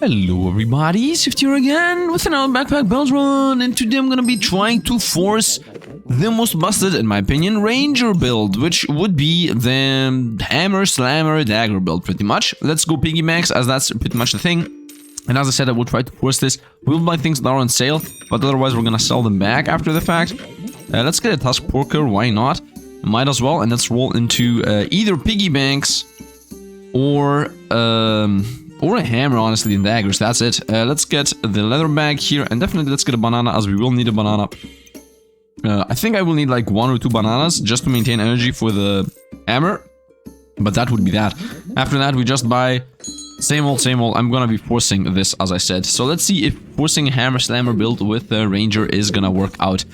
Hello everybody, Sifd here again with another backpack build run, and today I'm gonna be trying to force the most busted, in my opinion, ranger build, which would be the hammer, slammer, dagger build pretty much. Let's go piggy banks, as that's pretty much the thing. And as I said, I will try to force this. We'll buy things that are on sale, but otherwise we're gonna sell them back after the fact. Let's get a tusk porker, why not? Might as well, and let's roll into either piggy banks or a hammer, honestly, and daggers. That's it. Let's get the leather bag here, and definitely let's get a banana, as we will need a banana. I think I will need like 1 or 2 bananas just to maintain energy for the hammer, but that would be that. After that, we just buy same old, same old. I'm gonna be forcing this, as I said. So let's see if forcing a hammer slammer build with the ranger is gonna work out.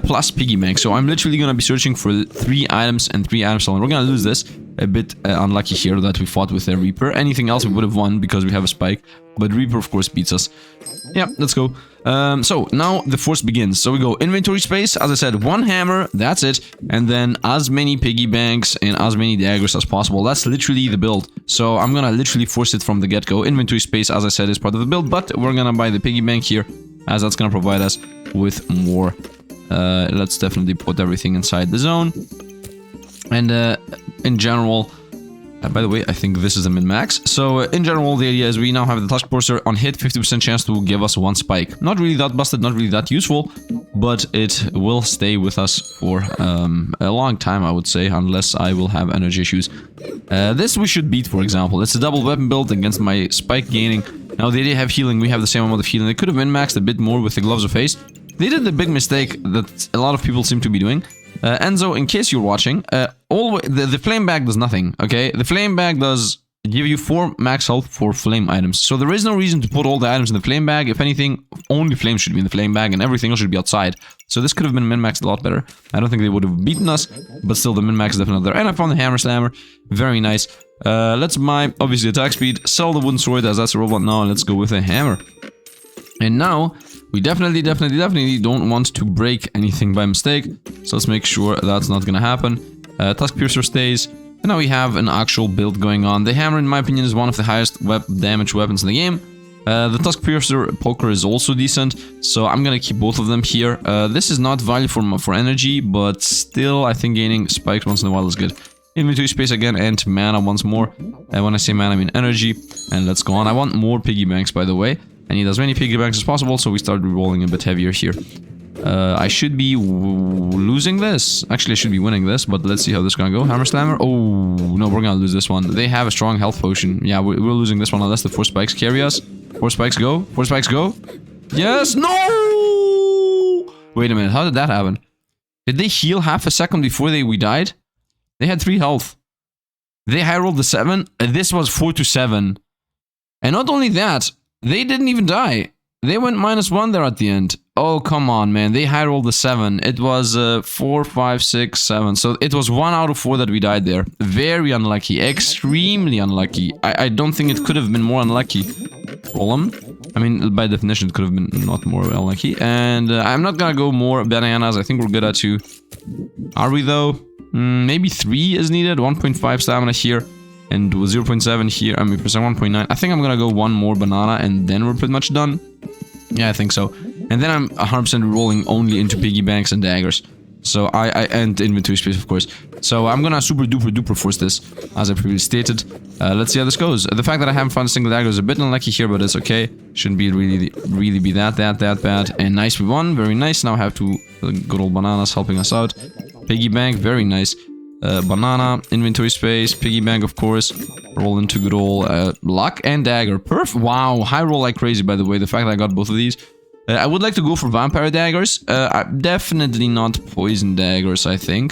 Plus piggy bank. So I'm literally gonna be searching for 3 items and 3 items. We're gonna lose this. A bit unlucky here that we fought with a Reaper. Anything else we would have won because we have a spike, but Reaper of course beats us. Yeah, let's go. So now the force begins. So we go inventory space, as I said, 1 hammer, that's it, and then as many piggy banks and as many daggers as possible. That's literally the build. So I'm gonna literally force it from the get-go. Inventory space, as I said, is part of the build, but we're gonna buy the piggy bank here, as that's gonna provide us with more. Let's definitely put everything inside the zone. And in general, by the way, I think this is a min-max. So in general, the idea is we now have the tusk porker on hit, 50% chance to give us 1 spike. Not really that busted, not really that useful, but it will stay with us for a long time, I would say, unless I will have energy issues. This we should beat, for example. It's a double weapon build against my spike gaining. Now they did have healing, we have the same amount of healing. They could have min-maxed a bit more with the gloves of haste. They did the big mistake that a lot of people seem to be doing. Enzo, in case you're watching, the flame bag does nothing, okay? The flame bag does give you 4 max health for flame items. So there is no reason to put all the items in the flame bag. If anything, only flames should be in the flame bag and everything else should be outside. So this could have been min-maxed a lot better. I don't think they would have beaten us, but still the min-max is definitely there. And I found the hammer slammer. Very nice. Let's buy, obviously, attack speed. Sell the wooden sword, as that's a robot now, and let's go with a hammer. And now, we definitely don't want to break anything by mistake. So let's make sure that's not gonna happen. Tusk Piercer stays. And now we have an actual build going on. The hammer, in my opinion, is one of the highest damage weapons in the game. The Tusk Piercer poker is also decent. So I'm gonna keep both of them here. This is not value for energy, but still, I think gaining spikes once in a while is good. Inventory space again, and mana once more. And when I say mana, I mean energy. And let's go on. I want more piggy banks, by the way. I need as many piggy banks as possible, so we start rolling a bit heavier here. I should be losing this. Actually, I should be winning this, but let's see how this is gonna go. Hammer Slammer. Oh, no, we're gonna lose this one. They have a strong health potion. Yeah, we're losing this one unless the 4 spikes carry us. 4 spikes go. 4 spikes go. Yes! No! Wait a minute, how did that happen? Did they heal half a second before we died? They had 3 health. They high rolled the 7, and this was 4 to 7. And not only that, they didn't even die. They went -1 there at the end. Oh, come on, man. They high rolled the 7. It was 4, 5, 6, 7. So it was 1 out of 4 that we died there. Very unlucky. Extremely unlucky. I don't think it could have been more unlucky. Problem. I mean, by definition, it could have been not more unlucky. And I'm not gonna go more bananas. I think we're good at 2. Are we, though? Maybe 3 is needed. 1.5 stamina here. And 0.7 here, I mean, 1.9. I think I'm gonna go 1 more banana and then we're pretty much done. Yeah, I think so. And then I'm 100% rolling only into piggy banks and daggers. So and inventory space, of course. So I'm gonna super duper force this, as I previously stated. Let's see how this goes. The fact that I haven't found a single dagger is a bit unlucky here, but it's okay. Shouldn't be really be that bad. And nice, we won. Very nice. Now I have 2 good old bananas helping us out. Piggy bank, very nice. Banana, inventory space, piggy bank, of course. Roll into good old luck and dagger. Wow, high roll like crazy, by the way. The fact that I got both of these. I would like to go for vampire daggers. Definitely not poison daggers, I think.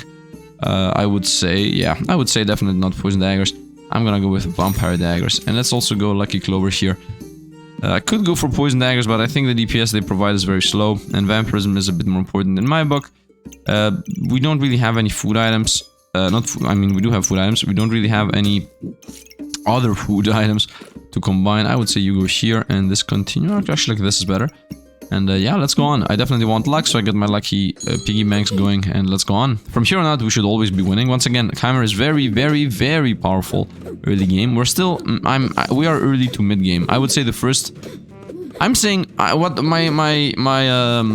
I would say, yeah, I would say definitely not poison daggers. I'm gonna go with vampire daggers. And let's also go lucky Clover here. I could go for poison daggers, but I think the DPS they provide is very slow. And vampirism is a bit more important in my book. We don't really have any food items. I mean, we do have food items. We don't really have any other food items to combine. I would say you go here and this continue. Actually, like this is better. And yeah, let's go on. I definitely want luck, so I get my lucky piggy banks going, and let's go on. From here on out, we should always be winning. Once again, Hammer is very, very, very powerful early game. We're still, we are early to mid game. I would say the first. I'm saying what my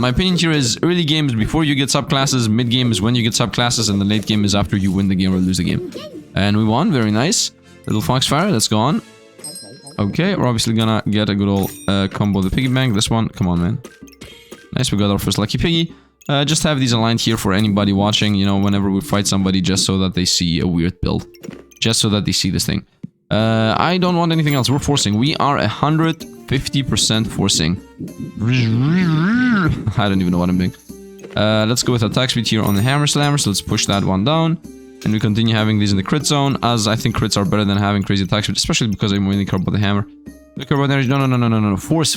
opinion here is: early game is before you get subclasses, mid game is when you get subclasses, and the late game is after you win the game or lose the game. And we won, very nice. Little Foxfire, let's go on. Okay, we're obviously gonna get a good old combo of the piggy bank. This one, come on, man. Nice, we got our first lucky piggy. Just have these aligned here for anybody watching, you know, whenever we fight somebody, just so that they see a weird build. Just so that they see this thing. I don't want anything else. We're forcing. We are 150% forcing. I don't even know what I'm doing. Let's go with attack speed here on the hammer slammer. So let's push that one down. And we continue having these in the crit zone, as I think crits are better than having crazy attack speed, especially because I mainly care about the hammer. I care about damage. No. Force.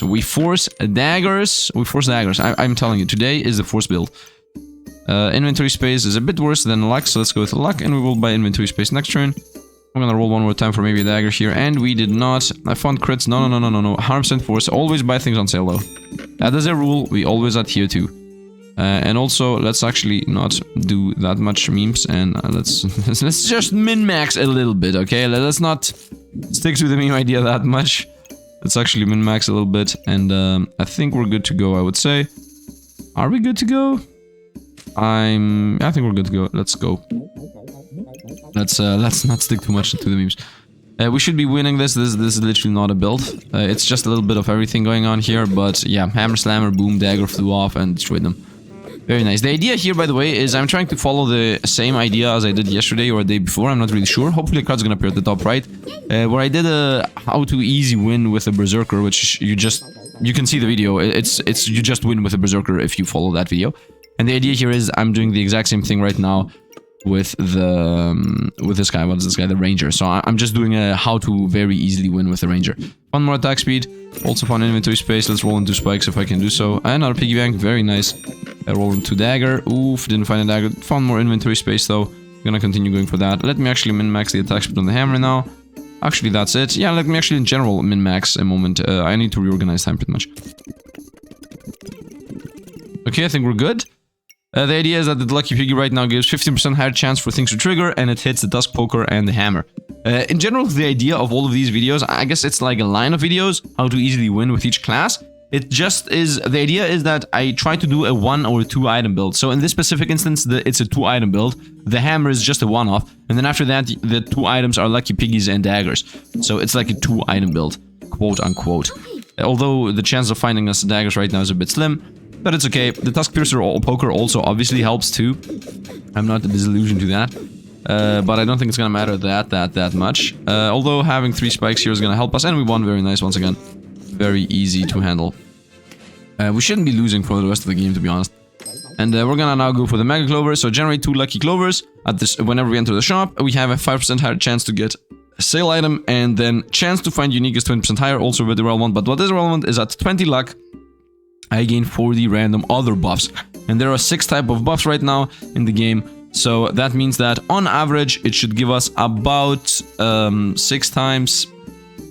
We force daggers. We force daggers. I'm telling you, today is the force build. Inventory space is a bit worse than luck, so let's go with luck, and we will buy inventory space next turn. I'm gonna roll one more time for maybe a dagger here, and we did not. I found crits. No. 100% force. Always buy things on sale, though. That is a rule we always adhere to. And also, let's actually not do that much memes, and let's just min-max a little bit, okay? Let's not stick to the meme idea that much. Let's actually min-max a little bit, and I think we're good to go, I would say. Are we good to go? I think we're good to go. Let's go. Let's not stick too much to the memes. We should be winning this. This is literally not a build. It's just a little bit of everything going on here, but yeah, hammer slammer, boom, dagger flew off and destroyed them. Very nice. The idea here, by the way, is I'm trying to follow the same idea as I did yesterday or the day before. I'm not really sure. Hopefully a card's gonna appear at the top right. Where I did a how to easy win with a berserker, which you can see the video. It's you just win with a berserker if you follow that video. And the idea here is I'm doing the exact same thing right now with this guy. What is this guy? The ranger. So I'm just doing a how to very easily win with the ranger. One more attack speed. Also found inventory space. Let's roll into spikes if I can do so. Another piggy bank. Very nice. I roll into dagger. Oof, didn't find a dagger. Found more inventory space though. I'm gonna continue going for that. Let me actually min-max the attack speed on the hammer now. Actually, that's it. Yeah, let me actually in general min-max a moment. I need to reorganize time pretty much. Okay, I think we're good. The idea is that the lucky piggy right now gives 15% higher chance for things to trigger, and it hits the dusk poker and the hammer. In general, the idea of all of these videos, I guess it's like a line of videos, how to easily win with each class. It just is, the idea is that I try to do a 1 or 2 item build. So in this specific instance, it's a 2 item build. The hammer is just a one-off, and then after that, the 2 items are lucky piggies and daggers. So it's like a 2 item build, quote unquote. Although the chance of finding us daggers right now is a bit slim. But it's okay. The Tusk Piercer or Poker also obviously helps too. I'm not disillusioned to that. But I don't think it's gonna matter that much. Although having 3 spikes here is gonna help us, and we won. Very nice once again. Very easy to handle. We shouldn't be losing for the rest of the game, to be honest. And we're gonna now go for the Mega Clover. So generate 2 lucky Clovers. At this, whenever we enter the shop, we have a 5% higher chance to get a sale item, and then chance to find unique is 20% higher, also very relevant. But what is relevant is at 20 luck, I gain 40 random other buffs. And there are 6 type of buffs right now in the game. So that means that on average, it should give us about 6 times...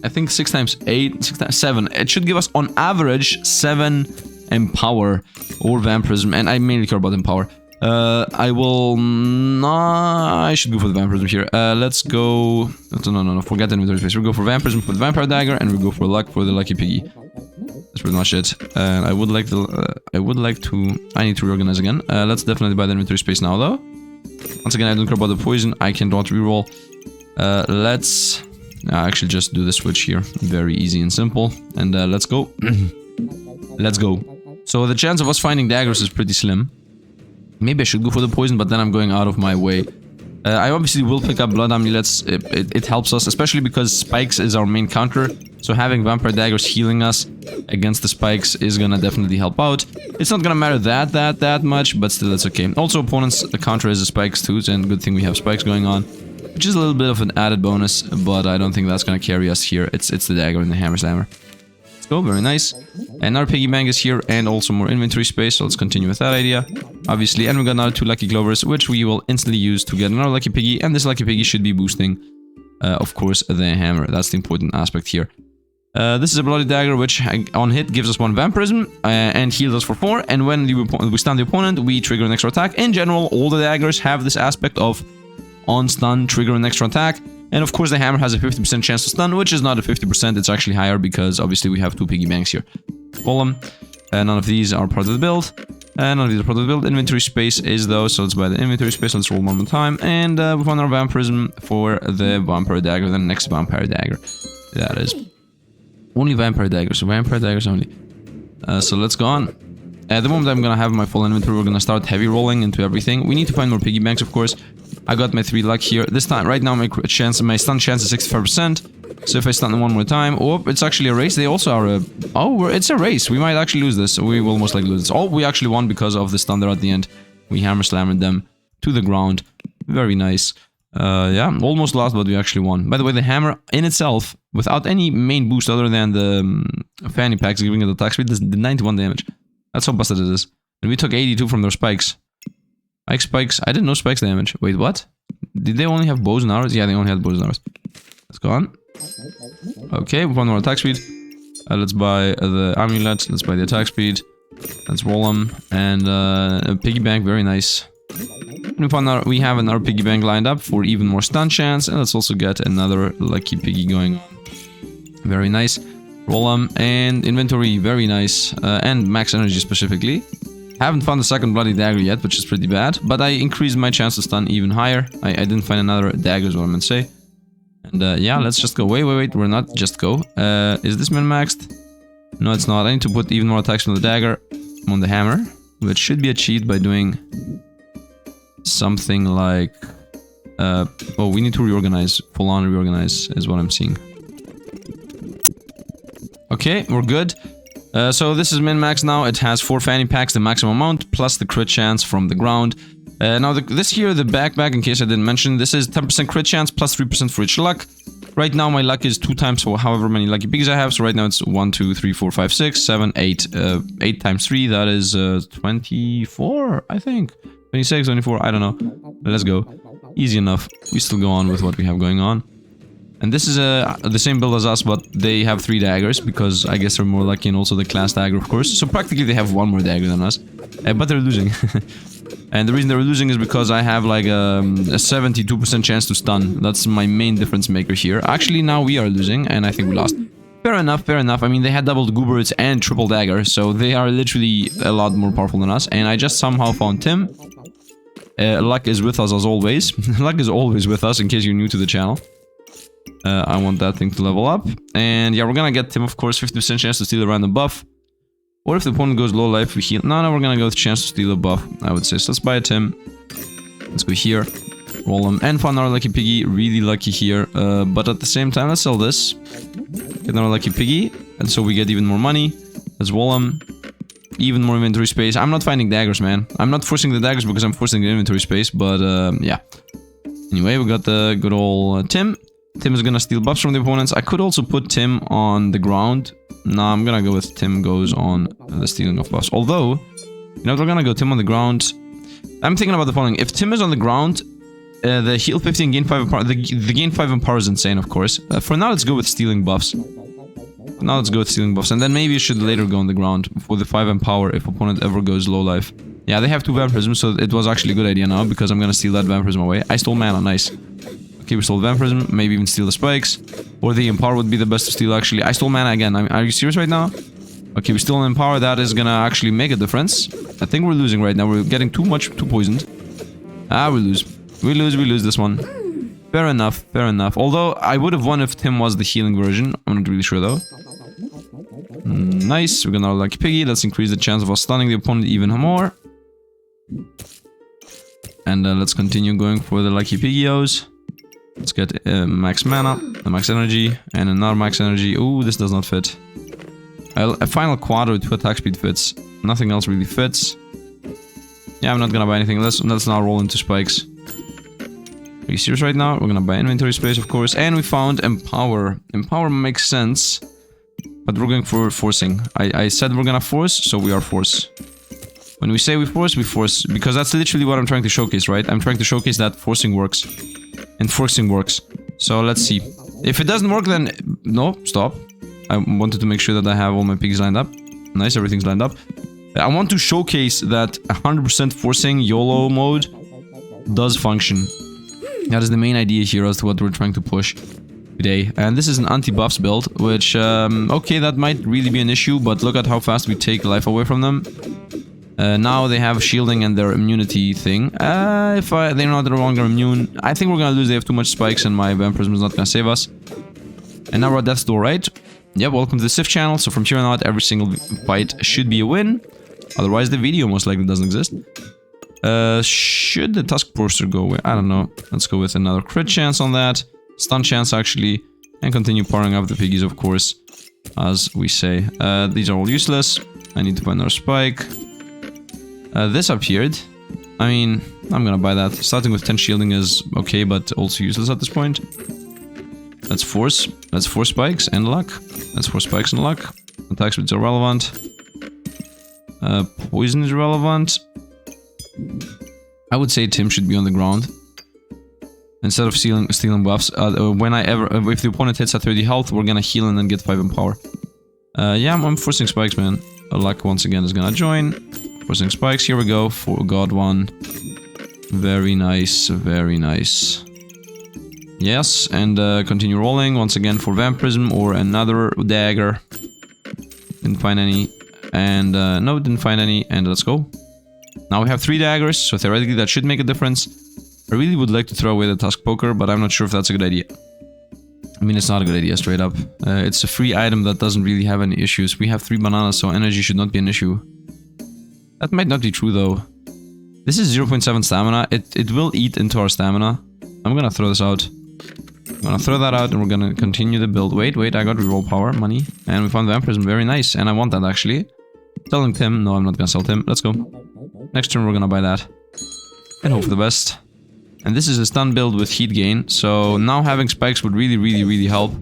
I think 6 times 8, 6 times 7. It should give us on average 7 Empower or Vampirism. And I mainly care about Empower. I will not... I should go for the Vampirism here. Let's go... No. Forget the inventory space. We'll go for Vampirism for the Vampire Dagger, and we'll go for Luck for the Lucky Piggy. That's pretty much it. And I would like to... I need to reorganize again. Let's definitely buy the inventory space now, though. Once again, I don't care about the poison. I cannot reroll. Let's... actually just do the switch here. Very easy and simple. And let's go. Let's go. So the chance of us finding daggers is pretty slim. Maybe I should go for the poison, but then I'm going out of my way. I obviously will pick up blood amulets. It helps us, especially because spikes is our main counter. So having vampire daggers healing us against the spikes is gonna definitely help out. It's not gonna matter that much, but still it's okay. Also, opponents counter is the spikes too, and good thing we have spikes going on, which is a little bit of an added bonus, but I don't think that's gonna carry us here. It's the dagger and the hammer slammer. Let's go, very nice. And our piggy bank is here, and also more inventory space, so let's continue with that idea. Obviously, and we got another 2 lucky clovers, which we will instantly use to get another lucky piggy, and this lucky piggy should be boosting, of course, the hammer. That's the important aspect here. This is a Bloody Dagger, which on hit gives us 1 Vampirism and heals us for 4. And when we stun the opponent, we trigger an extra attack. In general, all the daggers have this aspect of on stun, trigger an extra attack. And of course, the hammer has a 50% chance to stun, which is not a 50%, it's actually higher because obviously we have 2 piggy banks here. Golem. None of these are part of the build. None of these are part of the build. Inventory space is though, so let's buy the inventory space. Let's roll one more time. And we found our Vampirism for the Vampire Dagger, the next Vampire Dagger. That is. Only Vampire Daggers, Vampire Daggers only. So let's go on. At the moment I'm gonna have my full inventory, we're gonna start heavy rolling into everything. We need to find more piggy banks, of course. I got my 3 luck here. This time, right now, my stun chance is 65%. So if I stun them one more time, oh, it's actually a race. They also are a... Oh, it's a race. We might actually lose this. We will most likely lose this. Oh, we actually won because of the stun there at the end. We hammer slammed them to the ground. Very nice. Yeah, almost lost, but we actually won. By the way, the hammer in itself, without any main boost other than the fanny packs giving it attack speed, does 91 damage. That's how busted it is. And we took 82 from their spikes. Spikes. I didn't know spikes damage. Wait, what? Did they only have bows and arrows? Yeah, they only had bows and arrows. Let's go on. Okay, one more attack speed. Let's buy the amulet. Let's buy the attack speed. Let's roll them. And a piggy bank. Very nice. We have another piggy bank lined up for even more stun chance. And let's also get another lucky piggy going on. Very nice. Roll them. And inventory. Very nice. And max energy specifically. Haven't found the second Bloody Dagger yet, which is pretty bad. But I increased my chance to stun even higher. I didn't find another dagger is what I meant to say. And yeah, let's just go. Wait. We're not just go. Is this min-maxed? No, it's not. I need to put even more attacks on the dagger. On the hammer. Which should be achieved by doing... something like... oh, we need to reorganize. Full on reorganize is what I'm seeing. Okay, we're good. So this is min-max now. It has 4 fanny packs, the maximum amount, plus the crit chance from the ground. Now this here, the backpack, in case I didn't mention, this is 10% crit chance plus 3% for each luck. Right now my luck is 2 times for however many lucky piggies I have. So right now it's 1, 2, 3, 4, 5, 6, 7, 8. 8 times 3, that is 24, I think. 26, 24, I don't know. Let's go. Easy enough. We still go on with what we have going on. And this is the same build as us, but they have 3 daggers, because I guess they're more lucky, and also the class dagger, of course. So practically they have 1 more dagger than us. But they're losing. And the reason they're losing is because I have like a 72% chance to stun. That's my main difference maker here. Actually, now we are losing, and I think we lost. Fair enough, fair enough. I mean, they had double Gooberts and triple dagger, so they are literally a lot more powerful than us. And I just somehow found Tim. Luck is with us as always. Luck is always with us, in case you're new to the channel. I want that thing to level up. And yeah, we're gonna get Tim, of course, 50% chance to steal a random buff. Or if the opponent goes low life, we heal. No, we're gonna go with chance to steal a buff, I would say. So let's buy a Tim. Let's go here. Roll them. And find our lucky piggy. Really lucky here. But at the same time, let's sell this. Get another lucky piggy. And so we get even more money. Let's roll them. Even more inventory space. I'm not finding daggers, man. I'm not forcing the daggers because I'm forcing the inventory space. But yeah. Anyway, we got the good old Tim. Tim is gonna steal buffs from the opponents. I could also put Tim on the ground. No, I'm gonna go with Tim goes on the stealing of buffs. Although, you know, we're gonna go Tim on the ground. I'm thinking about the following. If Tim is on the ground, the heal 50 and gain 5 in power. The gain 5 in power is insane, of course. For now, let's go with stealing buffs. Now let's go with stealing buffs. And then maybe you should later go on the ground for the 5 in power if opponent ever goes low life. Yeah, they have 2 vampirisms, so it was actually a good idea now because I'm gonna steal that vampirism away. I stole mana, nice. Okay, we stole vampirism, maybe even steal the spikes. Or the empower would be the best to steal, actually. I stole mana again. Are you serious right now? Okay, we still empower. That is gonna actually make a difference. I think we're losing right now. We're getting too poisoned. Ah, we lose. We lose this one. Fair enough, fair enough. Although, I would have won if Tim was the healing version. I'm not really sure, though. Nice. We're gonna lucky piggy. Let's increase the chance of us stunning the opponent even more. And let's continue going for the lucky piggios. Let's get max mana, a max energy, and another max energy. Ooh, this does not fit. A final quad with 2 attack speed fits. Nothing else really fits. Yeah, I'm not gonna buy anything. Let's now roll into spikes. Are you serious right now? We're gonna buy inventory space, of course. And we found Empower. Empower makes sense. But we're going for forcing. I said we're gonna force, so we are force. When we say we force, because that's literally what I'm trying to showcase, right? I'm trying to showcase that forcing works. And forcing works. So let's see. If it doesn't work, then... No, stop. I wanted to make sure that I have all my piggies lined up. Nice, everything's lined up. I want to showcase that 100% forcing YOLO mode does function. That is the main idea here as to what we're trying to push today. And this is an anti-buffs build, which, okay, that might really be an issue, but look at how fast we take life away from them. Now they have shielding and their immunity thing. If they're not no longer immune, I think we're gonna lose. They have too much spikes and my Vampirism is not gonna save us. And now we're at death's door, right? Yeah, welcome to the Sifd channel. So from here on out, every single fight should be a win. Otherwise, the video most likely doesn't exist. Should the Tusk Porster go away? I don't know. Let's go with another crit chance on that. Stun chance, actually. And continue powering up the piggies, of course. As we say. These are all useless. I need to buy another spike. This appeared. I mean, I'm gonna buy that. Starting with 10 shielding is okay, but also useless at this point. Let's force. Let's 4 spikes and luck. Let's 4 spikes and luck. Attack speeds are relevant. Poison is relevant. I would say Tim should be on the ground. Instead of stealing buffs. If the opponent hits at 30 health, we're gonna heal and then get 5 in power. Yeah, I'm forcing spikes, man. Luck once again is gonna join. Forcing spikes, here we go. For God 1. Very nice, very nice. Yes, and continue rolling once again for Vampirism or another dagger. Didn't find any. And no, didn't find any. And let's go. Now we have 3 daggers, so theoretically that should make a difference. I really would like to throw away the Tusk Poker, but I'm not sure if that's a good idea. I mean, it's not a good idea, straight up. It's a free item that doesn't really have any issues. We have 3 bananas, so energy should not be an issue. That might not be true, though. This is 0.7 stamina. It will eat into our stamina. I'm gonna throw this out. I'm gonna throw that out, and we're gonna continue the build. Wait, I got reroll power, money. And we found Vampirism, very nice. And I want that, actually. Selling Tim. No, I'm not gonna sell Tim. Let's go. Next turn, we're gonna buy that. And hope for the best. And this is a stun build with heat gain, so now having spikes would really help.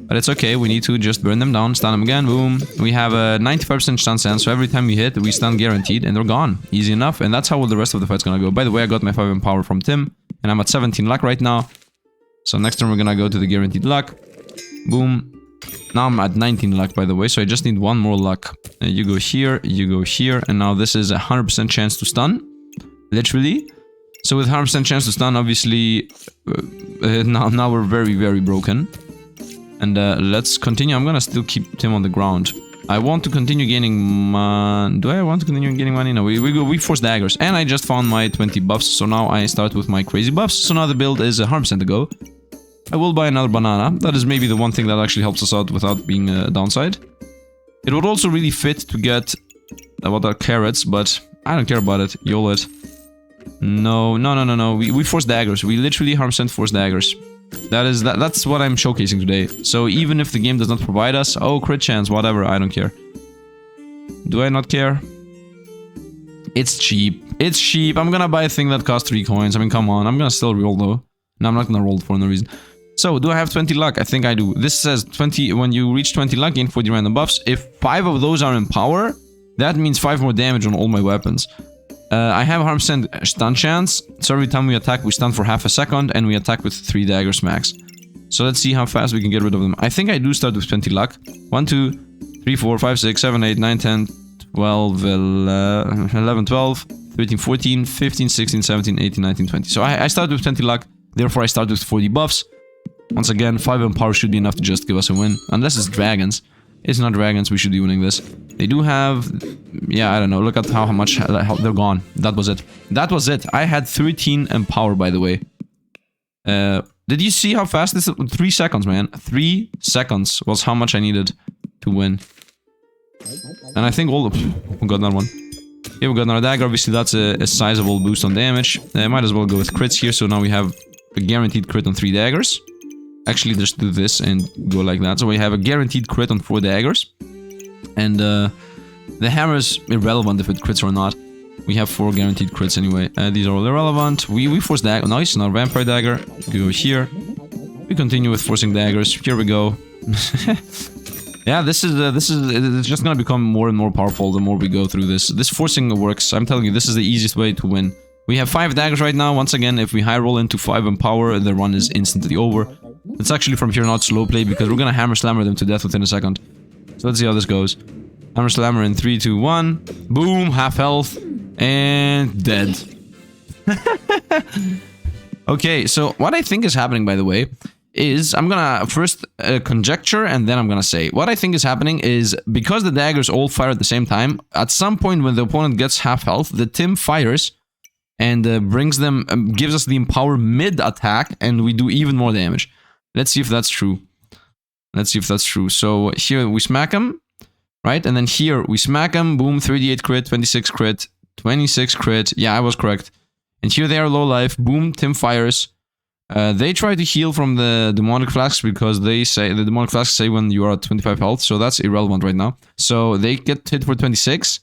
But it's okay, we need to just burn them down, stun them again, boom. We have a 95% stun chance, so every time we hit, we stun guaranteed, and they're gone. Easy enough, and that's how the rest of the fight's gonna go. By the way, I got my 5 in power from Tim, and I'm at 17 luck right now. So next turn we're gonna go to the guaranteed luck. Boom. Now I'm at 19 luck, by the way, so I just need 1 more luck. You go here, and now this is a 100% chance to stun. Literally. So with 100% chance to stun, obviously, now we're very broken. And let's continue. I'm gonna still keep Tim on the ground. I want to continue gaining money. Do I want to continue gaining money? No, we force daggers. And I just found my 20 buffs, so now I start with my crazy buffs. So now the build is 100% to go. I will buy another banana. That is maybe the one thing that actually helps us out without being a downside. It would also really fit to get what are carrots, but I don't care about it. YOLO it. No. We force daggers. We literally 100% force daggers. That's what I'm showcasing today. So even if the game does not provide us, oh, crit chance, whatever, I don't care. Do I not care? It's cheap. It's cheap. I'm gonna buy a thing that costs 3 coins. I mean, come on. I'm gonna still roll though. No, I'm not gonna roll for no reason. So, do I have 20 luck? I think I do. This says 20. When you reach 20 luck, gain 40 random buffs. If 5 of those are in power, that means 5 more damage on all my weapons. I have 100% stun chance, so every time we attack, we stun for half a second, and we attack with 3 daggers max. So let's see how fast we can get rid of them. I think I do start with 20 luck. 1, 2, 3, 4, 5, 6, 7, 8, 9, 10, 12, 11, 12, 13, 14, 15, 16, 17, 18, 19, 20. So I start with 20 luck, therefore I start with 40 buffs. Once again, 5 in power should be enough to just give us a win. Unless it's dragons. It's not dragons, we should be winning this. They do have... Yeah, I don't know. Look at how much they're gone. That was it. That was it. I had 13 in power, by the way. Did you see how fast this is? 3 seconds, man. 3 seconds was how much I needed to win. And I think all the... We got another one. Yeah, we got another dagger. Obviously, that's a sizable boost on damage. Might as well go with crits here. So now we have a guaranteed crit on 3 daggers. Actually, just do this and go like that. So we have a guaranteed crit on 4 daggers. And the hammer is irrelevant if it crits or not. We have 4 guaranteed crits anyway. These are all irrelevant. We force dagger. Nice, now vampire dagger. We go here. We continue with forcing daggers. Here we go. Yeah, it's just gonna become more and more powerful the more we go through this. This forcing works. I'm telling you, this is the easiest way to win. We have 5 daggers right now. Once again, if we high roll into 5 in power, the run is instantly over. It's actually from here not slow play because we're gonna hammer slammer them to death within a second. So let's see how this goes. Hammer slammer in 3, 2, 1. Boom, half health. And dead. Okay, so what I think is happening, by the way, is I'm gonna first conjecture and then I'm gonna say. What I think is happening is because the daggers all fire at the same time, at some point when the opponent gets half health, the Tim fires and brings them, gives us the empower mid attack and we do even more damage. Let's see if that's true. Let's see if that's true. So here we smack him, right? And then here we smack him, boom, 38 crit, 26 crit, 26 crit. Yeah, I was correct. And here they are low life, boom, Tim fires. They try to heal from the demonic flasks because they say the demonic flasks say when you are at 25 health, so that's irrelevant right now. So they get hit for 26.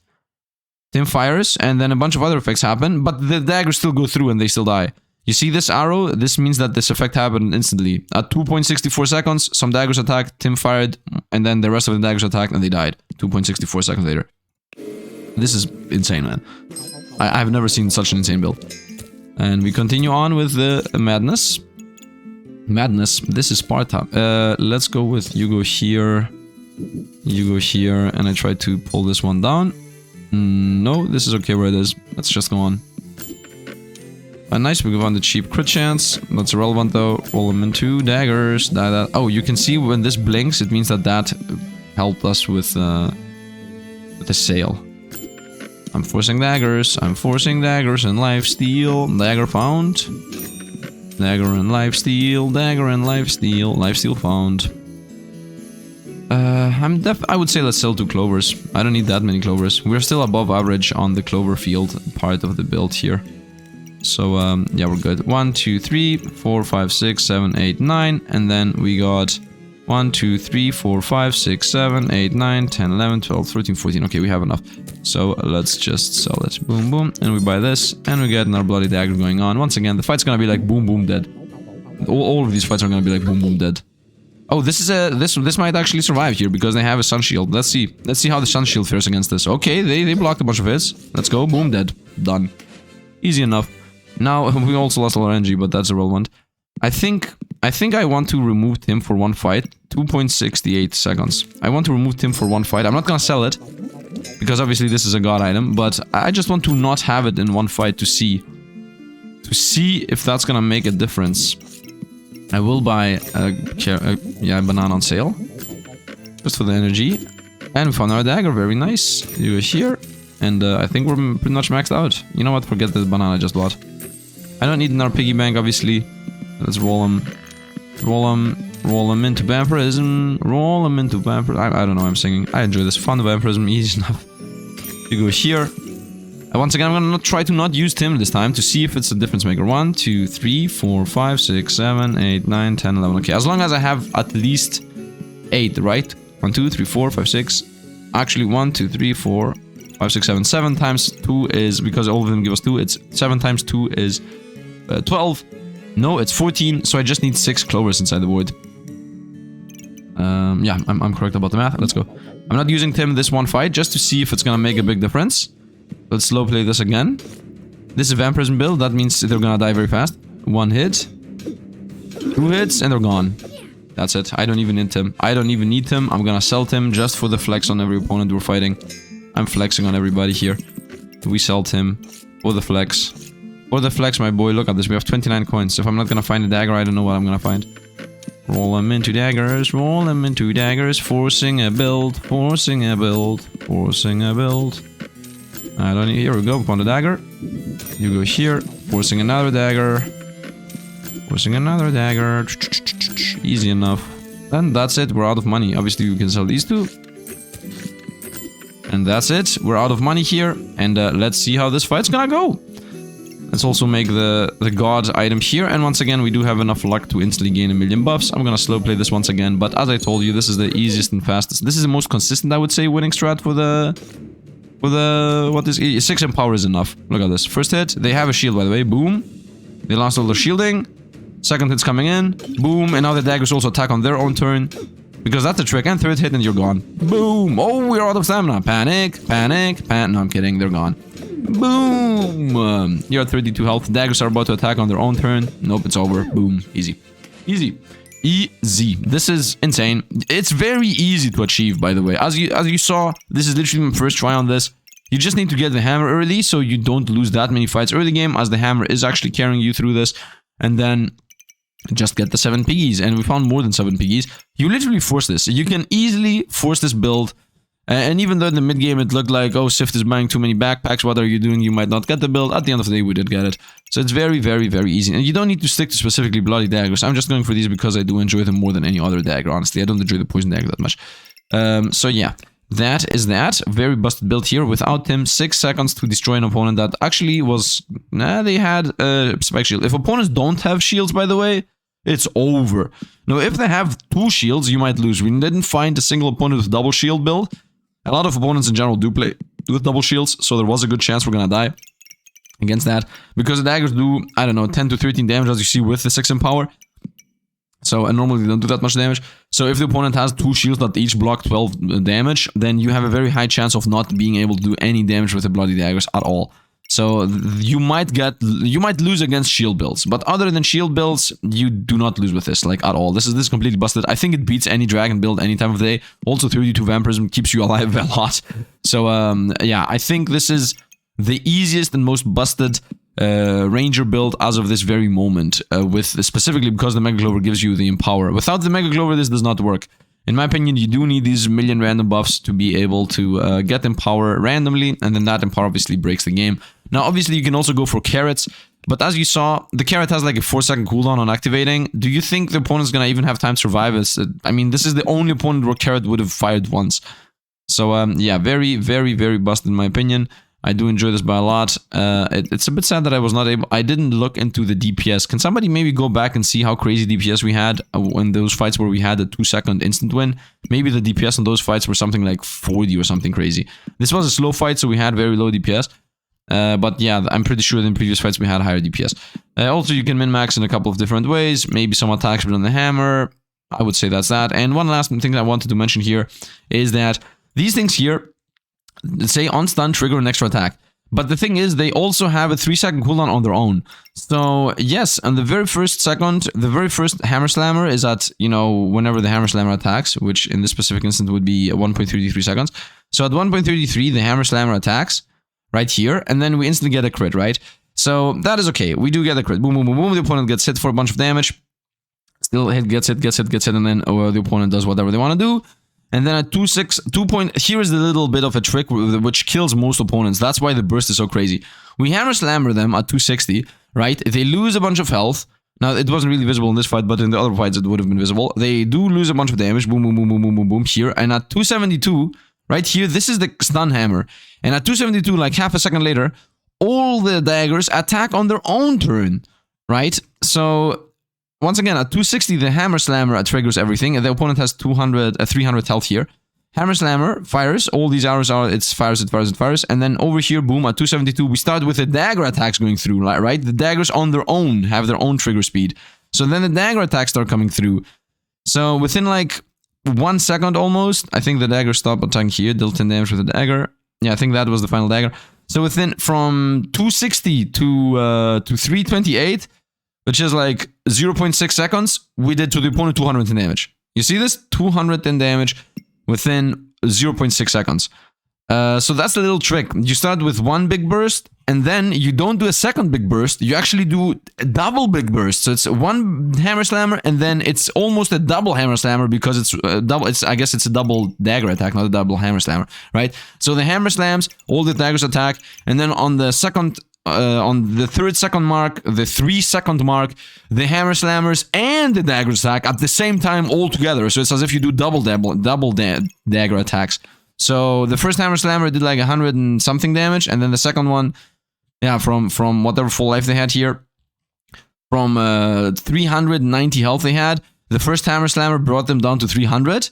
Tim fires, and then a bunch of other effects happen, but the daggers still go through and they still die. You see this arrow? This means that this effect happened instantly. At 2.64 seconds, some daggers attacked, Tim fired, and then the rest of the daggers attacked and they died. 2.64 seconds later. This is insane, man. I've never seen such an insane build. And we continue on with the madness. Madness. This is Sparta. Let's go with you go here. You go here. And I try to pull this one down. No, this is okay where it is. Let's just go on. Nice, we go on the cheap crit chance. That's irrelevant though. Roll them into daggers. Oh, you can see when this blinks, it means that that helped us with the sale. I'm forcing daggers. I'm forcing daggers and lifesteal. Dagger found. Dagger and lifesteal. Dagger and lifesteal. Lifesteal found. I would say let's sell 2 clovers. I don't need that many clovers. We're still above average on the clover field part of the build here. So, yeah, we're good. 1, 2, 3, 4, 5, 6, 7, 8, 9. And then we got 1, 2, 3, 4, 5, 6, 7, 8, 9, 10, 11, 12, 13, 14. Okay, we have enough. So let's just sell it. Boom, boom. And we buy this. And we get another bloody dagger going on. Once again, the fight's gonna be like boom, boom, dead. All of these fights are gonna be like boom, boom, dead. Oh, this is a... This might actually survive here because they have a sun shield. Let's see. Let's see how the sun shield fares against this. Okay, they blocked a bunch of hits. Let's go. Boom, dead. Done. Easy enough. Now, we also lost a lot of energy, but that's irrelevant. I think I want to remove Tim for one fight. 2.68 seconds. I want to remove Tim for one fight. I'm not gonna sell it, because obviously this is a god item, but I just want to not have it in one fight to see. To see if that's gonna make a difference. I will buy a banana on sale. Just for the energy. And we found our dagger, very nice. You go here. And I think we're pretty much maxed out. You know what, forget the banana I just bought. I don't need another piggy bank, obviously. Let's roll them. Roll them into vampirism. Roll them into vampirism. I don't know why I'm singing. I enjoy this. Fun vampirism, easy enough. You go here. Once again, I'm gonna try to not use Tim this time to see if it's a difference maker. 1, 2, 3, 4, 5, 6, 7, 8, 9, 10, 11. Okay, as long as I have at least 8, right? 1, 2, 3, 4, 5, 6. Actually, 1, 2, 3, 4, 5, 6, 7. 7 times 2 is, because all of them give us 2, it's 7 times 2 is 12. No, it's 14, so I just need 6 clovers inside the void. Yeah, I'm correct about the math. Let's go. I'm not using Tim this one fight just to see if it's gonna make a big difference. Let's slow play this again. This is a vampirism build. That means they're gonna die very fast. 1 hit. 2 hits, and they're gone. That's it. I don't even need Tim. I don't even need Tim. I'm gonna sell Tim just for the flex on every opponent we're fighting. I'm flexing on everybody here. We sell Tim for the flex. For the flex, my boy. Look at this. We have 29 coins. If I'm not gonna find a dagger, I don't know what I'm gonna find. Roll them into daggers. Roll them into daggers. Forcing a build. Forcing a build. Forcing a build. I don't need... Here we go. Found a dagger. You go here. Forcing another dagger. Forcing another dagger. Easy enough. And that's it. We're out of money. Obviously, we can sell these two. And that's it. We're out of money here. And let's see how this fight's gonna go. Let's also make the god item here. And once again, we do have enough luck to instantly gain 1,000,000 buffs. I'm gonna slow play this once again. But as I told you, this is the easiest and fastest. This is the most consistent, I would say, winning strat for the... what is... 6 in power is enough. Look at this. First hit. They have a shield, by the way. Boom. They lost all their shielding. Second hit's coming in. Boom. And now the daggers also attack on their own turn. Because that's the trick. And third hit and you're gone. Boom. Oh, we're out of stamina. Panic. Panic. No, I'm kidding. They're gone. Boom! You're at 32 health. Daggers are about to attack on their own turn. Nope, it's over. Boom. Easy. Easy. Easy. This is insane. It's very easy to achieve, by the way. As you saw, this is literally my first try on this. You just need to get the hammer early, so you don't lose that many fights early game, as the hammer is actually carrying you through this. And then just get the 7 piggies. And we found more than 7 piggies. You literally force this. You can easily force this build. And even though in the mid-game it looked like, oh, Sifd is buying too many backpacks, what are you doing? You might not get the build. At the end of the day, we did get it. So it's very, very, very easy. And you don't need to stick to specifically bloody daggers. I'm just going for these because I do enjoy them more than any other dagger, honestly. I don't enjoy the poison dagger that much. So yeah, that is that. Very busted build here. Without him, 6 seconds to destroy an opponent that actually was... Nah, they had spike shield. If opponents don't have shields, by the way, it's over. Now, if they have 2 shields, you might lose. We didn't find a single opponent with double shield build. A lot of opponents in general do play with double shields, so there was a good chance we're gonna die against that. Because the daggers do, I don't know, 10 to 13 damage, as you see, with the 6 in power. So, and normally they don't do that much damage. So if the opponent has 2 shields that each block 12 damage, then you have a very high chance of not being able to do any damage with the bloody daggers at all. So you might lose against shield builds, but other than shield builds, you do not lose with this, like, at all. This is completely busted. I think it beats any dragon build any time of day. Also, 32 vampirism keeps you alive a lot. So yeah, I think this is the easiest and most busted ranger build as of this very moment, with specifically because the Mega Clover gives you the empower. Without the Mega Clover, this does not work. In my opinion, you do need these million random buffs to be able to get empower randomly, and then that empower obviously breaks the game. Now, obviously, you can also go for carrots, but as you saw, the carrot has like a 4-second cooldown on activating. Do you think the opponent's gonna even have time to survive? I mean, this is the only opponent where carrot would have fired once. So, yeah, very, very, very busted in my opinion. I do enjoy this by a lot. It's a bit sad that I was not able... I didn't look into the DPS. Can somebody maybe go back and see how crazy DPS we had in those fights where we had a 2-second instant win? Maybe the DPS on those fights were something like 40 or something crazy. This was a slow fight, so we had very low DPS. But yeah, I'm pretty sure in previous fights we had higher DPS. Also, you can min-max in a couple of different ways. Maybe some attacks on the hammer. I would say that's that. And one last thing I wanted to mention here is that these things here... say on stun trigger an extra attack, but the thing is they also have a 3-second cooldown on their own. So yes, and the very first hammer slammer is at, you know, whenever the hammer slammer attacks, which in this specific instance would be 1.33 seconds. So at 1.33 the hammer slammer attacks right here, and then we instantly get a crit, right? So that is okay. We do get a crit. Boom, boom, boom, boom. The opponent gets hit for a bunch of damage. Still hit, gets hit, and then the opponent does whatever they want to do. And then at 2.6, here is the little bit of a trick which kills most opponents. That's why the burst is so crazy. We hammer slammer them at 260, right? They lose a bunch of health. Now, it wasn't really visible in this fight, but in the other fights it would have been visible. They do lose a bunch of damage. Boom, boom, boom, boom, boom, boom, boom, here. And at 272, right here, this is the stun hammer. And at 272, like half a second later, all the daggers attack on their own turn, right? So... once again, at 260, the hammer slammer triggers everything, and the opponent has 300 health here. Hammer slammer fires, all these arrows are, it fires, and then over here, boom, at 272, we start with the dagger attacks going through, right? The daggers on their own have their own trigger speed. So then the dagger attacks start coming through. So within like 1 second almost, I think the dagger stopped attacking here, dealt 10 damage with the dagger. Yeah, I think that was the final dagger. So within, from 260 to 328, which is like 0.6 seconds, we did to the opponent 210 damage. You see this? 210 damage within 0.6 seconds. So that's the little trick. You start with one big burst, and then you don't do a second big burst. You actually do a double big burst. So it's one hammer slammer, and then it's almost a double hammer slammer because it's double. I guess it's a double dagger attack, not a double hammer slammer, right? So the hammer slams, all the daggers attack, and then on the second. On the 3rd-second mark, the 3-second mark, the hammer slammers and the dagger attack at the same time all together. So it's as if you do double dagger attacks. So the first hammer slammer did like 100 and something damage, and then the second one, yeah, from whatever full life they had here, from 390 health they had, the first hammer slammer brought them down to 300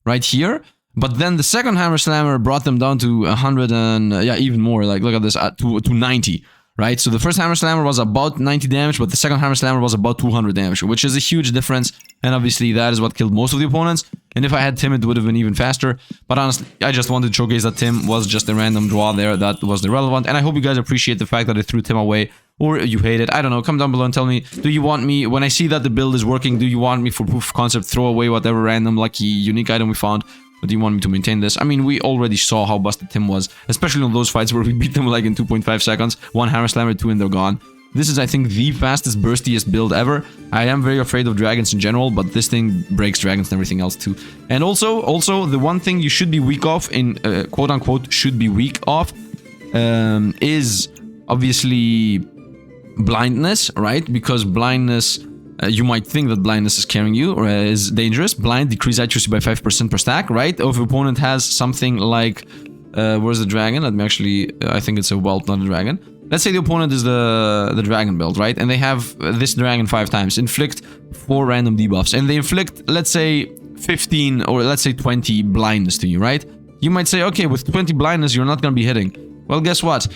right here. But then the second hammer slammer brought them down to 100 and, yeah, even more. Like, look at this, to 90. right? So the first Hammer Slammer was about 90 damage, but the second Hammer Slammer was about 200 damage, which is a huge difference. And obviously that is what killed most of the opponents. And if I had Tim, it would have been even faster. But honestly, I just wanted to showcase that Tim was just a random draw there that was irrelevant. And I hope you guys appreciate the fact that I threw Tim away, or you hate it. I don't know. Come down below and tell me, do you want me, when I see that the build is working, do you want me for proof of concept throw away whatever random lucky unique item we found? Or do you want me to maintain this? I mean, we already saw how busted Tim was, especially on those fights where we beat them like in 2.5 seconds. One Hammer Slammer, 2 and they're gone. This is, I think, the fastest, burstiest build ever. I am very afraid of dragons in general, but this thing breaks dragons and everything else too. And also, the one thing you should be weak off, in quote-unquote, should be weak off, is obviously blindness, right? Because blindness, you might think that blindness is carrying you, or is dangerous. Blind, decrease accuracy by 5% per stack, right? If your opponent has something like, where's the dragon? Let me actually, I think it's a whelp, not a dragon. Let's say the opponent is the dragon build, right? And they have this dragon 5 times. Inflict 4 random debuffs. And they inflict, let's say, 15 or let's say 20 blindness to you, right? You might say, okay, with 20 blindness, you're not going to be hitting. Well, guess what?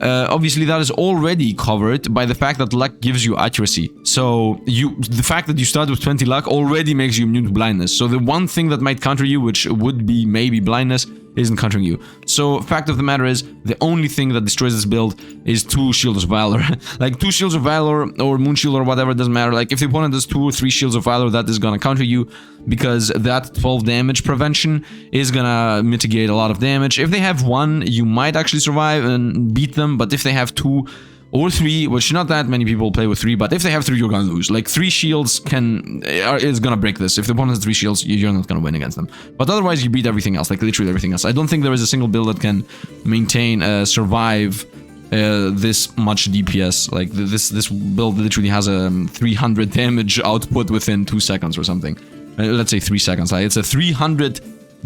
Obviously, that is already covered by the fact that luck gives you accuracy. So, the fact that you start with 20 luck already makes you immune to blindness. So, the one thing that might counter you, which would be maybe blindness, isn't countering you. So, fact of the matter is, the only thing that destroys this build is 2 Shields of Valor. Like, 2 Shields of Valor or Moon Shield or whatever, it doesn't matter. Like, if the opponent has 2 or 3 Shields of Valor, that is gonna counter you, because that 12 damage prevention is gonna mitigate a lot of damage. If they have 1, you might actually survive and beat them, but if they have 2 or 3, which not that many people play with 3, but if they have 3, you're gonna lose. Like, 3 shields is gonna break this. If the opponent has 3 shields, you're not gonna win against them. But otherwise, you beat everything else, like literally everything else. I don't think there is a single build that can maintain, survive this much DPS. Like, this build literally has a 300 damage output within 2 seconds or something. Let's say 3 seconds. It's a 300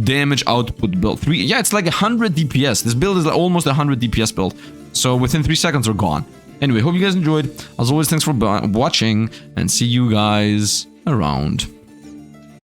damage output build. Yeah, it's like 100 DPS. This build is like almost 100 DPS build. So within 3 seconds, we're gone. Anyway, hope you guys enjoyed. As always, thanks for watching, and see you guys around.